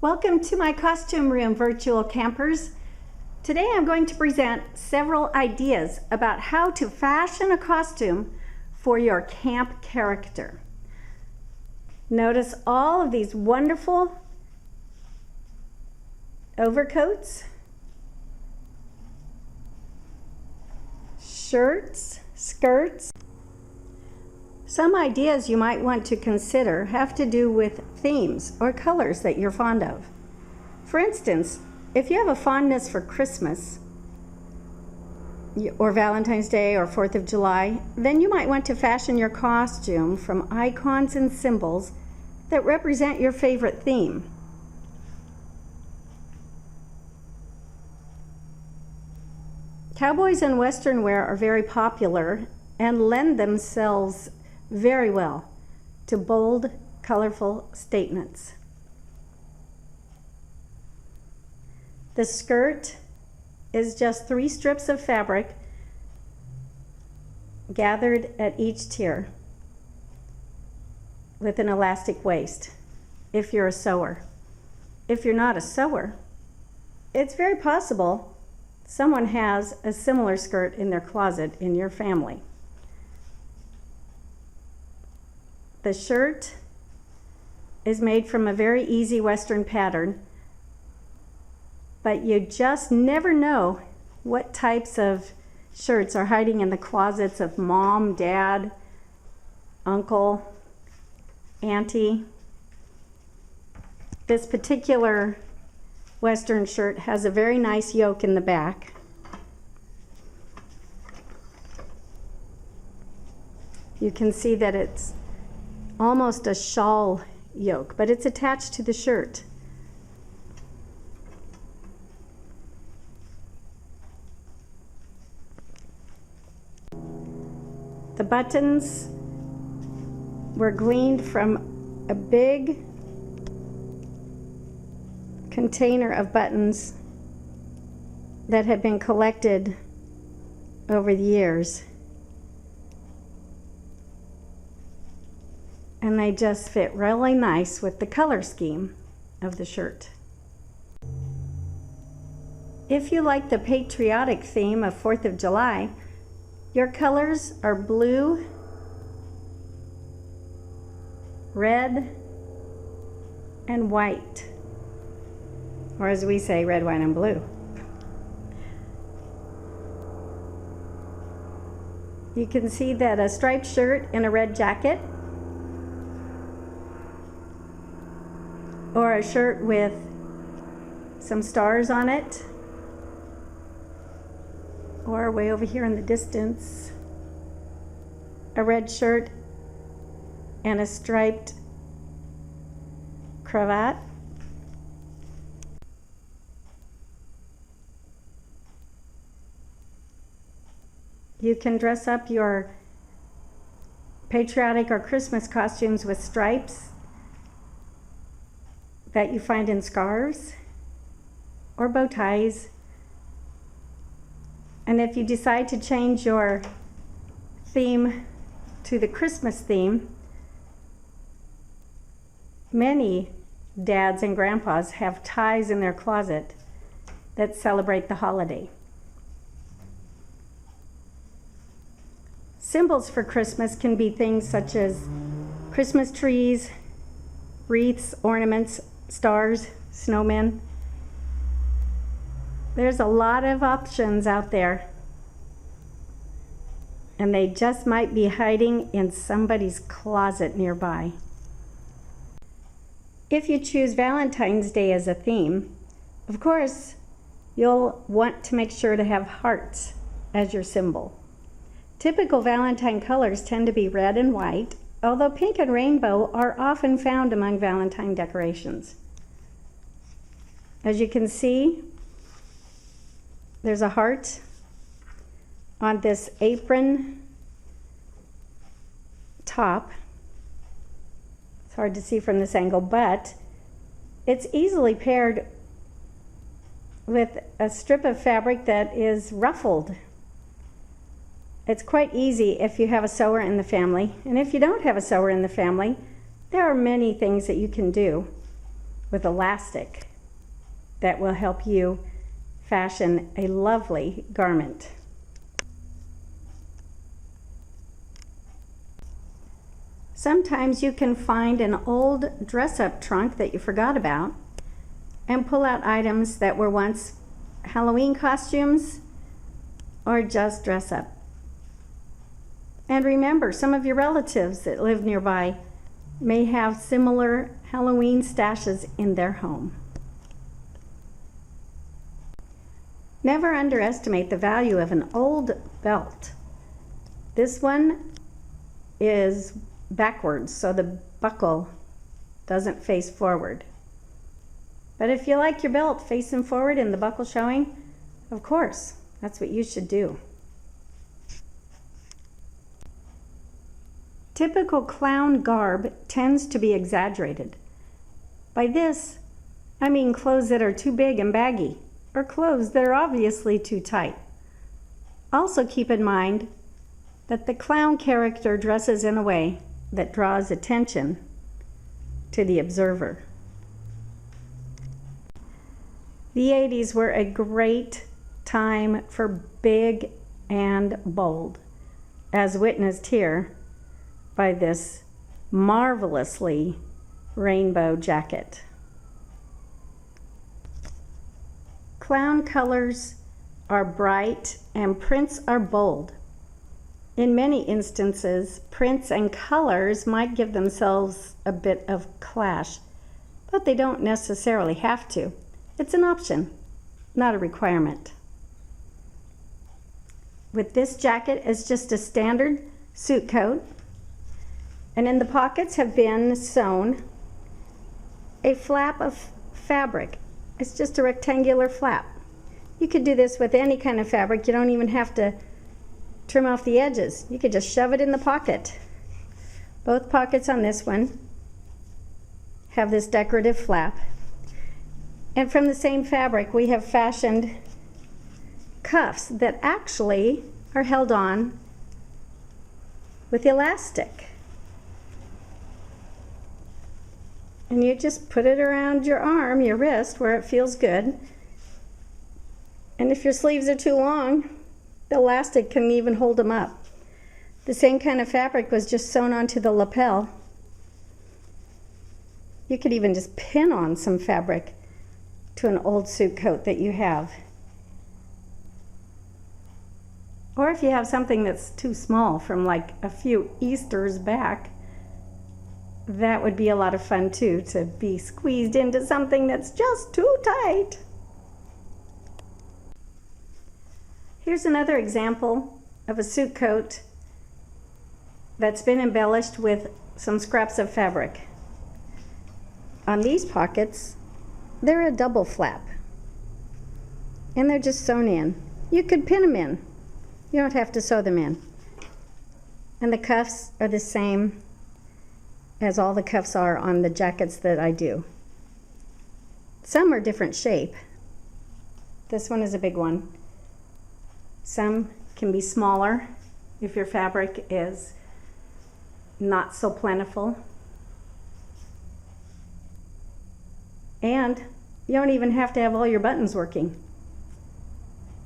Welcome to my costume room, virtual campers. Today I'm going to present several ideas about how to fashion a costume for your camp character. Notice all of these wonderful overcoats, shirts, skirts. Some ideas you might want to consider have to do with themes or colors that you're fond of. For instance, if you have a fondness for Christmas or Valentine's Day or 4th of July, then you might want to fashion your costume from icons and symbols that represent your favorite theme. Cowboys and Western wear are very popular and lend themselves very well to bold, colorful statements. The skirt is just 3 strips of fabric gathered at each tier with an elastic waist if you're a sewer. If you're not a sewer, it's very possible someone has a similar skirt in their closet in your family. The shirt is made from a very easy Western pattern, but you just never know what types of shirts are hiding in the closets of mom, dad, uncle, auntie. This particular Western shirt has a very nice yoke in the back. You can see that it's almost a shawl yoke, but it's attached to the shirt. The buttons were gleaned from a big container of buttons that had been collected over the years. And they just fit really nice with the color scheme of the shirt. If you like the patriotic theme of 4th of July, your colors are blue, red, and white. Or as we say, red, white, and blue. You can see that a striped shirt and a red jacket, or a shirt with some stars on it, or way over here in the distance, a red shirt and a striped cravat. You can dress up your patriotic or Christmas costumes with stripes that you find in scarves or bow ties. And if you decide to change your theme to the Christmas theme, many dads and grandpas have ties in their closet that celebrate the holiday. Symbols for Christmas can be things such as Christmas trees, wreaths, ornaments, stars, snowmen. There's a lot of options out there, and they just might be hiding in somebody's closet nearby. If you choose Valentine's Day as a theme, of course, you'll want to make sure to have hearts as your symbol. Typical Valentine colors tend to be red and white, although pink and rainbow are often found among Valentine decorations. As you can see, there's a heart on this apron top. It's hard to see from this angle, but it's easily paired with a strip of fabric that is ruffled. It's quite easy if you have a sewer in the family, and if you don't have a sewer in the family, there are many things that you can do with elastic that will help you fashion a lovely garment. Sometimes you can find an old dress-up trunk that you forgot about and pull out items that were once Halloween costumes or just dress up. And remember, some of your relatives that live nearby may have similar Halloween stashes in their home. Never underestimate the value of an old belt. This one is backwards, so the buckle doesn't face forward. But if you like your belt facing forward and the buckle showing, of course, that's what you should do. Typical clown garb tends to be exaggerated. By this, I mean clothes that are too big and baggy, or clothes that are obviously too tight. Also keep in mind that the clown character dresses in a way that draws attention to the observer. The 80s were a great time for big and bold, as witnessed here by this marvelously rainbow jacket. Clown colors are bright and prints are bold. In many instances, prints and colors might give themselves a bit of clash, but they don't necessarily have to. It's an option, not a requirement. With this jacket, it's just a standard suit coat, and in the pockets have been sewn a flap of fabric. It's just a rectangular flap. You could do this with any kind of fabric. You don't even have to trim off the edges. You could just shove it in the pocket. Both pockets on this one have this decorative flap. And from the same fabric, we have fashioned cuffs that actually are held on with elastic. And you just put it around your arm, your wrist, where it feels good. And if your sleeves are too long, the elastic can even hold them up. The same kind of fabric was just sewn onto the lapel. You could even just pin on some fabric to an old suit coat that you have. Or if you have something that's too small from like a few Easters back, that would be a lot of fun too, to be squeezed into something that's just too tight. Here's another example of a suit coat that's been embellished with some scraps of fabric. On these pockets, they're a double flap, and they're just sewn in. You could pin them in. You don't have to sew them in. And the cuffs are the same as all the cuffs are on the jackets that I do. Some are different shape. This one is a big one. Some can be smaller if your fabric is not so plentiful. And you don't even have to have all your buttons working.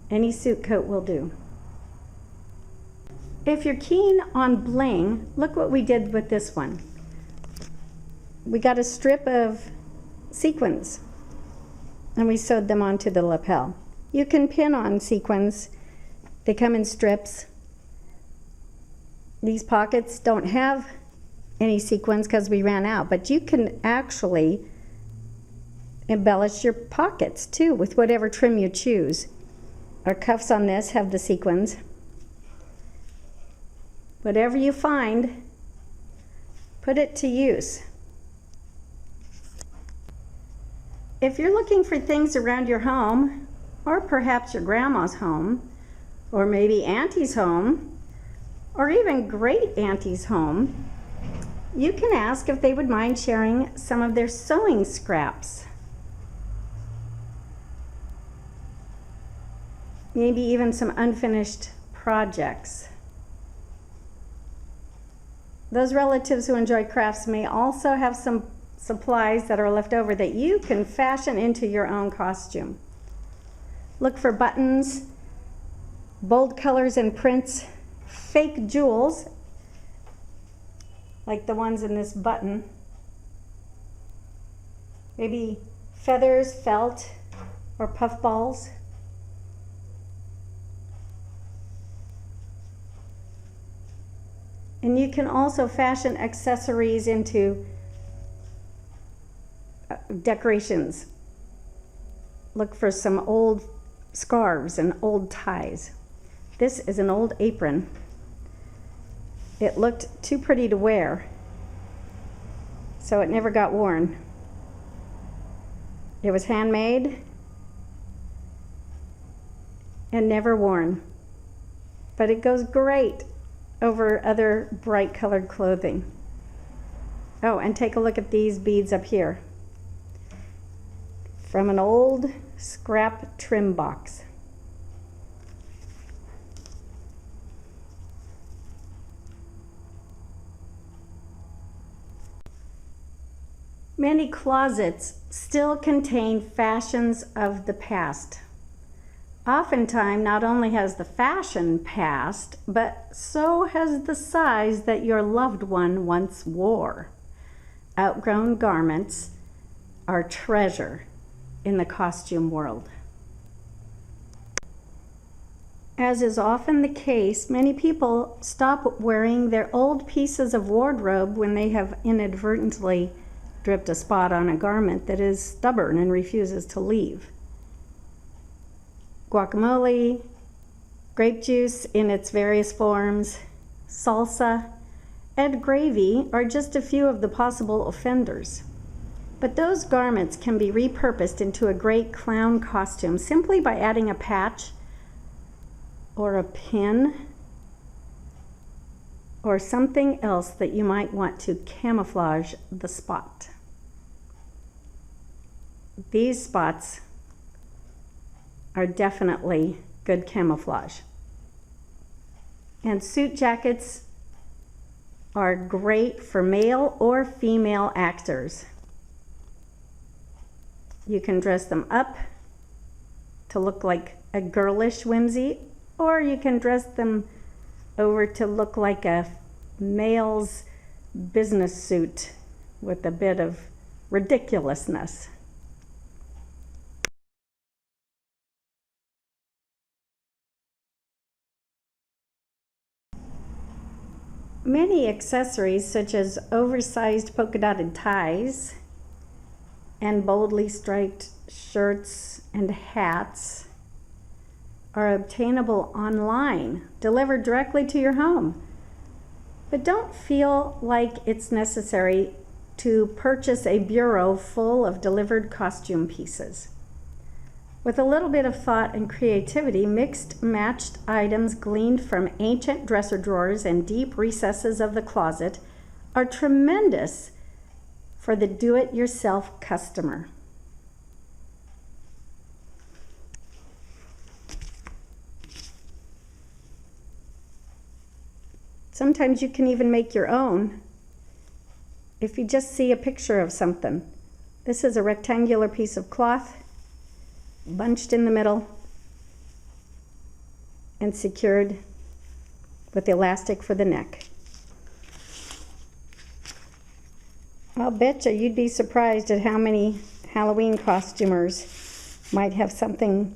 Any suit coat will do. If you're keen on bling, look what we did with this one. We got a strip of sequins and we sewed them onto the lapel. You can pin on sequins. They come in strips. These pockets don't have any sequins because we ran out, but you can actually embellish your pockets too with whatever trim you choose. Our cuffs on this have the sequins. Whatever you find, put it to use. If you're looking for things around your home, or perhaps your grandma's home, or maybe auntie's home, or even great auntie's home, you can ask if they would mind sharing some of their sewing scraps. Maybe even some unfinished projects. Those relatives who enjoy crafts may also have some supplies that are left over that you can fashion into your own costume. Look for buttons, bold colors and prints, fake jewels, like the ones in this button, maybe feathers, felt, or puffballs. And you can also fashion accessories into decorations. Look for some old scarves and old ties. This is an old apron. It looked too pretty to wear, so it never got worn. It was handmade and never worn, but it goes great over other bright colored clothing. Oh, and take a look at these beads up here from an old scrap trim box. Many closets still contain fashions of the past. Oftentimes, not only has the fashion passed, but so has the size that your loved one once wore. Outgrown garments are treasure in the costume world. As is often the case, many people stop wearing their old pieces of wardrobe when they have inadvertently dripped a spot on a garment that is stubborn and refuses to leave. Guacamole, grape juice in its various forms, salsa, and gravy are just a few of the possible offenders. But those garments can be repurposed into a great clown costume simply by adding a patch or a pin or something else that you might want to camouflage the spot. These spots are definitely good camouflage. And suit jackets are great for male or female actors. You can dress them up to look like a girlish whimsy, or you can dress them over to look like a male's business suit with a bit of ridiculousness. Many accessories, such as oversized polka dotted ties and boldly striped shirts and hats, are obtainable online, delivered directly to your home. But don't feel like it's necessary to purchase a bureau full of delivered costume pieces. With a little bit of thought and creativity, mixed matched items gleaned from ancient dresser drawers and deep recesses of the closet are tremendous for the do-it-yourself customer. Sometimes you can even make your own if you just see a picture of something. This is a rectangular piece of cloth, bunched in the middle and secured with elastic for the neck. I'll bet you'd be surprised at how many Halloween costumers might have something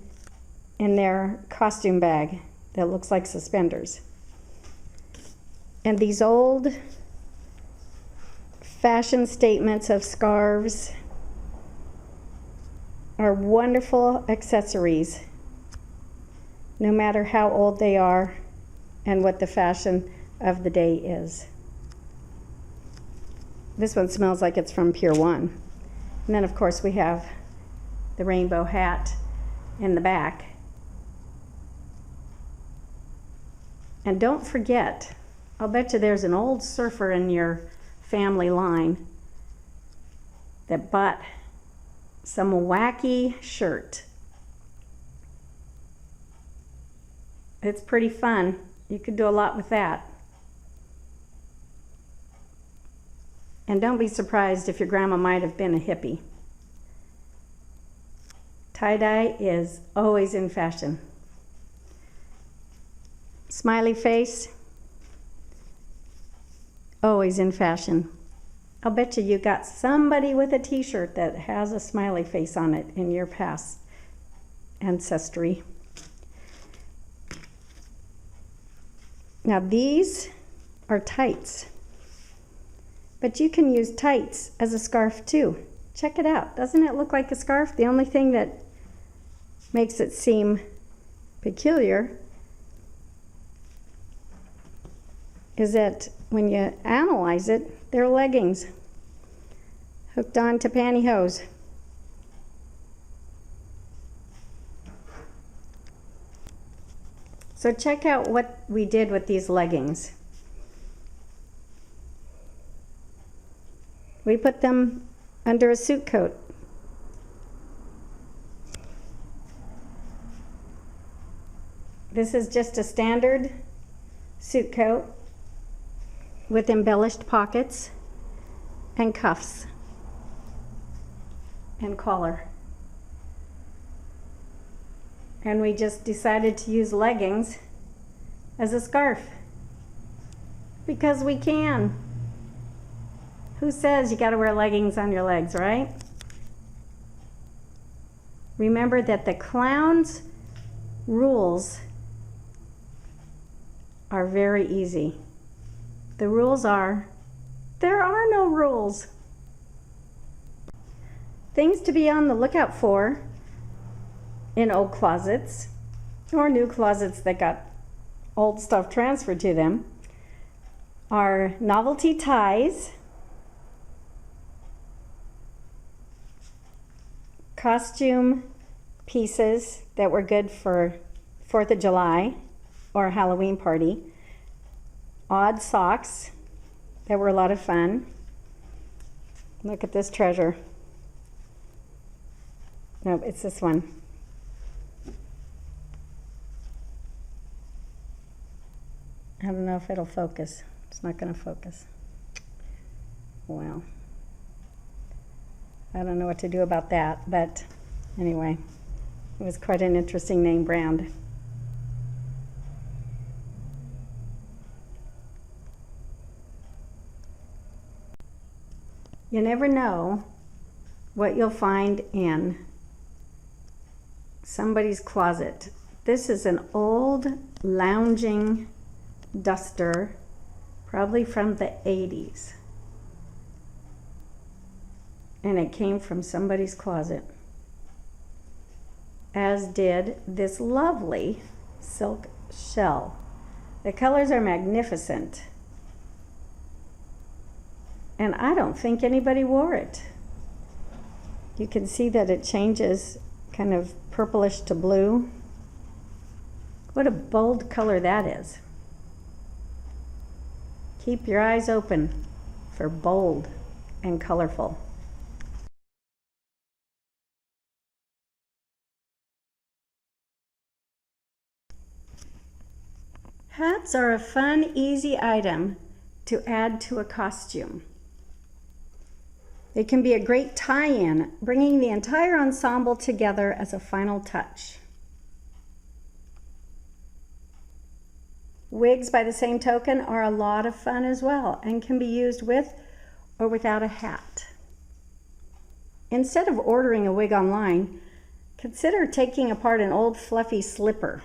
in their costume bag that looks like suspenders. And these old fashion statements of scarves are wonderful accessories, no matter how old they are and what the fashion of the day is. This one smells like it's from Pier 1. And then, of course, we have the rainbow hat in the back. And don't forget, I'll bet you there's an old surfer in your family line that bought some wacky shirt. It's pretty fun. You could do a lot with that. And don't be surprised if your grandma might have been a hippie. Tie-dye is always in fashion. Smiley face, always in fashion. I'll bet you got somebody with a t-shirt that has a smiley face on it in your past ancestry. Now these are tights, but you can use tights as a scarf too. Check it out. Doesn't it look like a scarf? The only thing that makes it seem peculiar is that when you analyze it, they're leggings hooked onto pantyhose. So check out what we did with these leggings. We put them under a suit coat. This is just a standard suit coat with embellished pockets and cuffs and collar. And we just decided to use leggings as a scarf because we can. Who says you got to wear leggings on your legs, right? Remember that the clown's rules are very easy. The rules are, there are no rules. Things to be on the lookout for in old closets or new closets that got old stuff transferred to them are novelty ties, costume pieces that were good for 4th of July or a Halloween party, odd socks that were a lot of fun. Look at this treasure. No, it's this one. I don't know if it'll focus. It's not going to focus. Well, I don't know what to do about that, but anyway, it was quite an interesting name brand. You never know what you'll find in somebody's closet. This is an old lounging duster, probably from the 80s. And it came from somebody's closet. As did this lovely silk shell. The colors are magnificent. And I don't think anybody wore it. You can see that it changes kind of purplish to blue. What a bold color that is. Keep your eyes open for bold and colorful. Hats are a fun, easy item to add to a costume. They can be a great tie-in, bringing the entire ensemble together as a final touch. Wigs, by the same token, are a lot of fun as well and can be used with or without a hat. Instead of ordering a wig online, consider taking apart an old fluffy slipper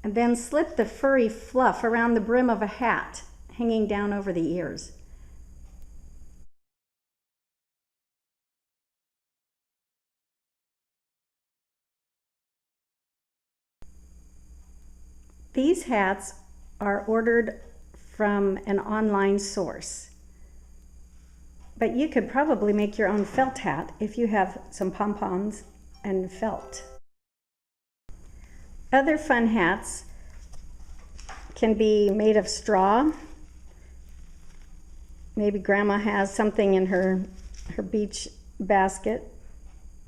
and then slip the furry fluff around the brim of a hat hanging down over the ears. These hats are ordered from an online source, but you could probably make your own felt hat if you have some pom-poms and felt. Other fun hats can be made of straw. Maybe grandma has something in her beach basket.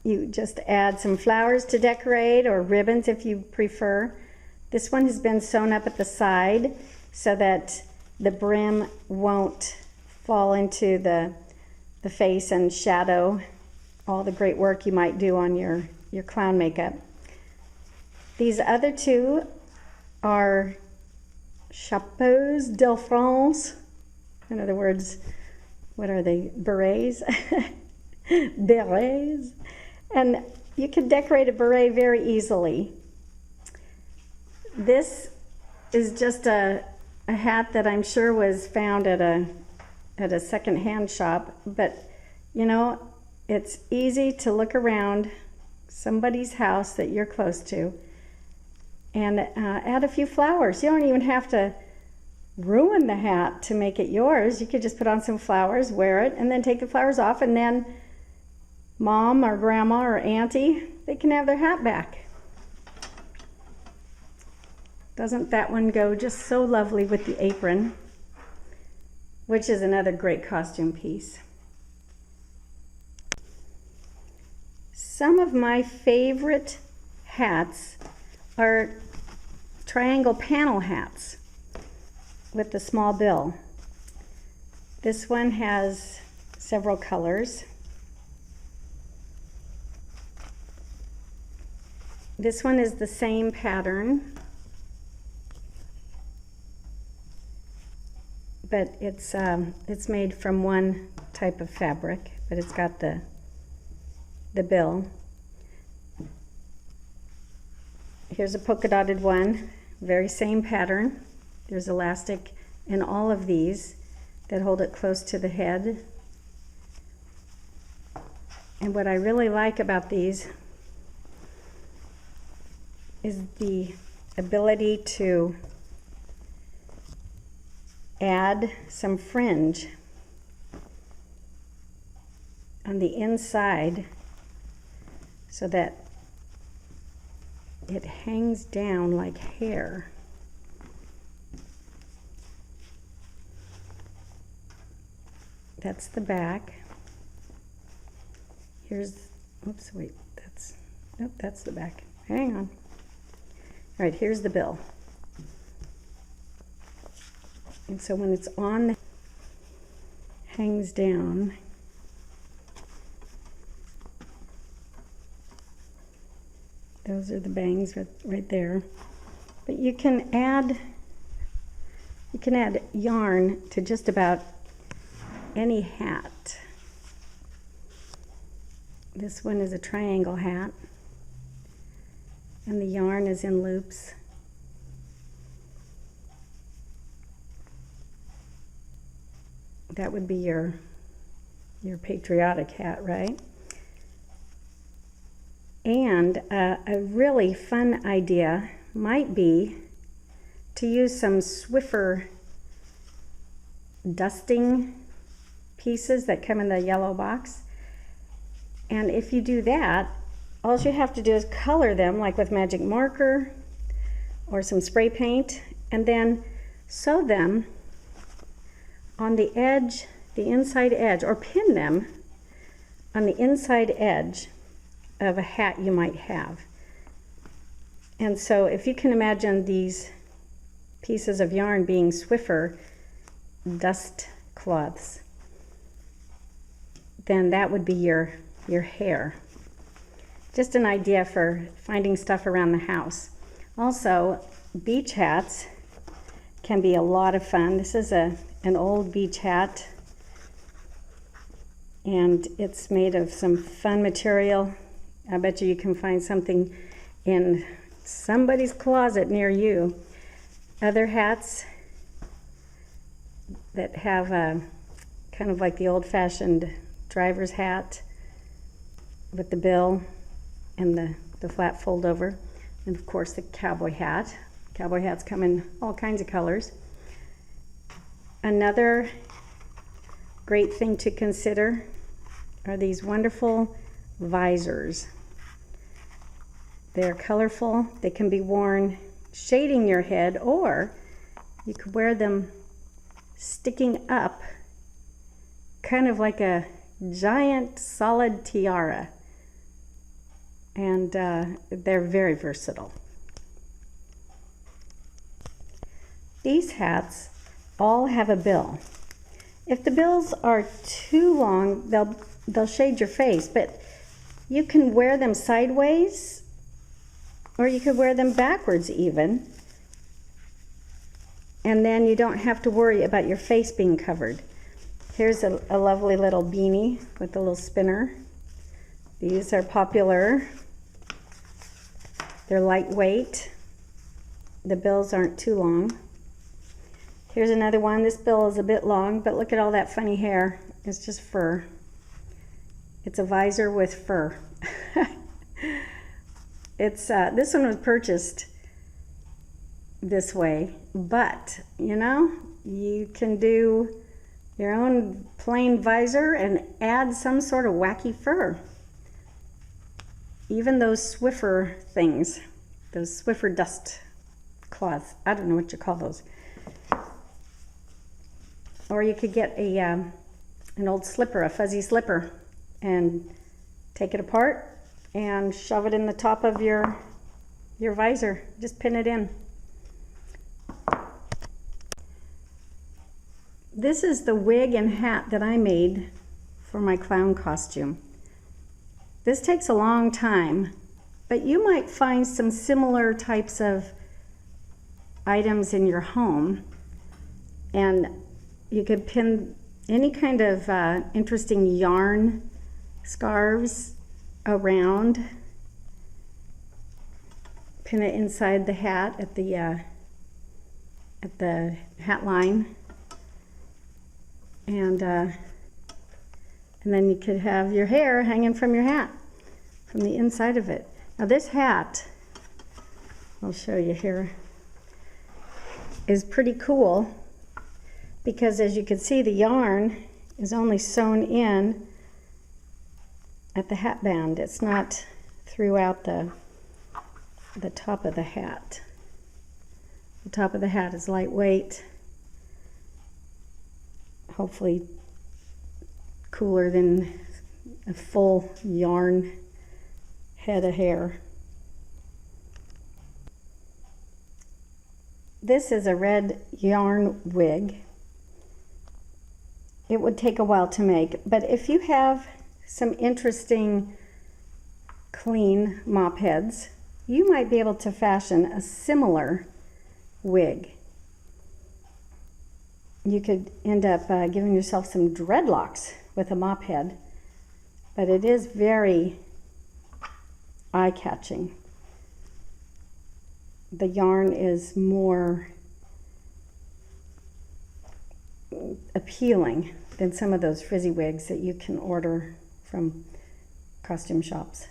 You just add some flowers to decorate or ribbons if you prefer. This one has been sewn up at the side so that the brim won't fall into the face and shadow all the great work you might do on your clown makeup. These other two are chapeaux de France. In other words, what are they? Berets? Berets. And you can decorate a beret very easily. This is just a hat that I'm sure was found at a second-hand shop, but you know, it's easy to look around somebody's house that you're close to and add a few flowers. You don't even have to ruin the hat to make it yours. You could just put on some flowers, wear it, and then take the flowers off, and then mom or grandma or auntie, they can have their hat back. Doesn't that one go just so lovely with the apron, which is another great costume piece. Some of my favorite hats are triangle panel hats with the small bill. This one has several colors. This one is the same pattern, but it's made from one type of fabric, but it's got the bill. Here's a polka dotted one, very same pattern. There's elastic in all of these that hold it close to the head. And what I really like about these is the ability to add some fringe on the inside so that it hangs down like hair. That's the back. Here's, oops, wait, that's the back. Hang on. All right, here's the bill. And so when it's on, hangs down. Those are the bangs right there. But you can add yarn to just about any hat. This one is a triangle hat, and the yarn is in loops. That would be your patriotic hat, right? And a really fun idea might be to use some Swiffer dusting pieces that come in the yellow box. And if you do that, all you have to do is color them, like with magic marker or some spray paint, and then sew them on the edge, the inside edge, or pin them on the inside edge of a hat you might have. And so if you can imagine these pieces of yarn being Swiffer dust cloths, then that would be your hair. Just an idea for finding stuff around the house. Also, beach hats can be a lot of fun. This is an old beach hat, and it's made of some fun material. I bet you can find something in somebody's closet near you. Other hats that have kind of like the old-fashioned driver's hat with the bill and the flat fold over, and of course the cowboy hat. Cowboy hats come in all kinds of colors. Another great thing to consider are these wonderful visors. They're colorful. They can be worn shading your head, or you could wear them sticking up, kind of like a giant solid tiara. And they're very versatile. These hats all have a bill. If the bills are too long, they'll shade your face, but you can wear them sideways, or you could wear them backwards even, and then you don't have to worry about your face being covered. Here's a lovely little beanie with a little spinner. These are popular. They're lightweight. The bills aren't too long. Here's another one. This bill is a bit long, but look at all that funny hair. It's just fur. It's a visor with fur. This one was purchased this way, but you know, you can do your own plain visor and add some sort of wacky fur. Even those Swiffer things, those Swiffer dust cloths, I don't know what you call those. Or you could get an old slipper, a fuzzy slipper, and take it apart and shove it in the top of your visor. Just pin it in. This is the wig and hat that I made for my clown costume. This takes a long time, but you might find some similar types of items in your home, and you could pin any kind of interesting yarn scarves around, pin it inside the hat at the hat line, and then you could have your hair hanging from your hat, from the inside of it. Now this hat, I'll show you here, is pretty cool because as you can see, the yarn is only sewn in at the hat band. It's not throughout the top of the hat. The top of the hat is lightweight, hopefully cooler than a full yarn head of hair. This is a red yarn wig. It would take a while to make, but if you have some interesting clean mop heads, you might be able to fashion a similar wig. You could end up giving yourself some dreadlocks with a mop head, but it is very eye-catching. The yarn is more appealing than some of those frizzy wigs that you can order from costume shops.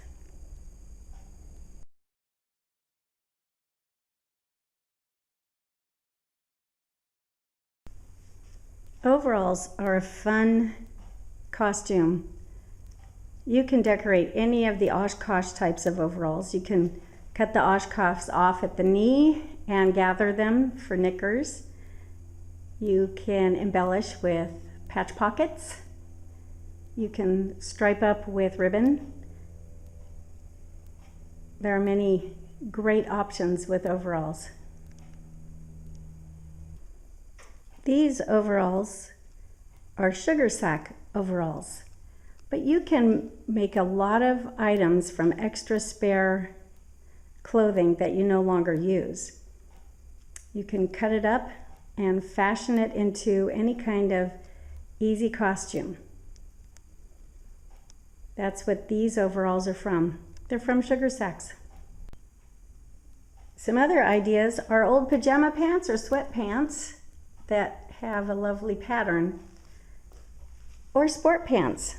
Overalls are a fun costume. You can decorate any of the Oshkosh types of overalls. You can cut the Oshkoshs off at the knee and gather them for knickers. You can embellish with patch pockets. You can stripe up with ribbon. There are many great options with overalls. These overalls are sugar sack overalls, but you can make a lot of items from extra spare clothing that you no longer use. You can cut it up and fashion it into any kind of easy costume. That's what these overalls are from. They're from sugar sacks. Some other ideas are old pajama pants or sweatpants that have a lovely pattern, or sport pants.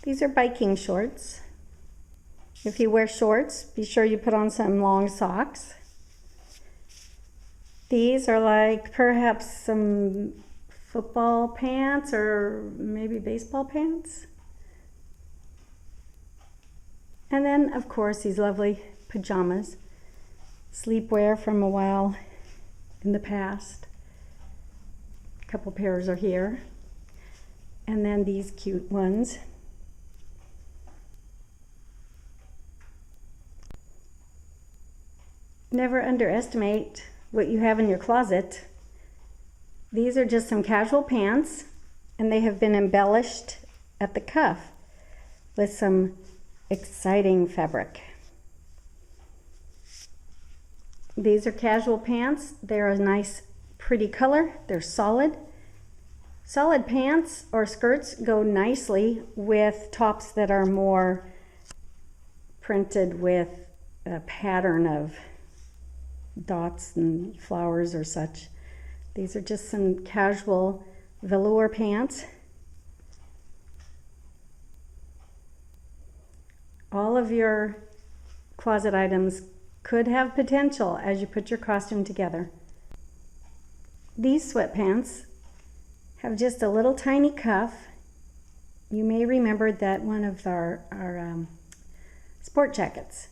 These are biking shorts. If you wear shorts, be sure you put on some long socks. These are like perhaps some football pants or maybe baseball pants. And then, of course, these lovely pajamas, sleepwear from a while in the past. A couple pairs are here. And then these cute ones. Never underestimate what you have in your closet. These are just some casual pants, and they have been embellished at the cuff with some exciting fabric. These are casual pants. They're a nice, pretty color. They're solid. Solid pants or skirts go nicely with tops that are more printed with a pattern of dots and flowers or such. These are just some casual velour pants. All of your closet items could have potential as you put your costume together. These sweatpants have just a little tiny cuff. You may remember that one of our sport jackets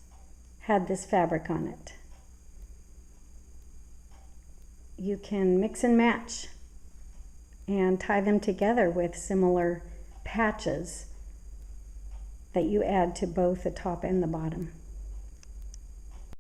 had this fabric on it. You can mix and match and tie them together with similar patches that you add to both the top and the bottom.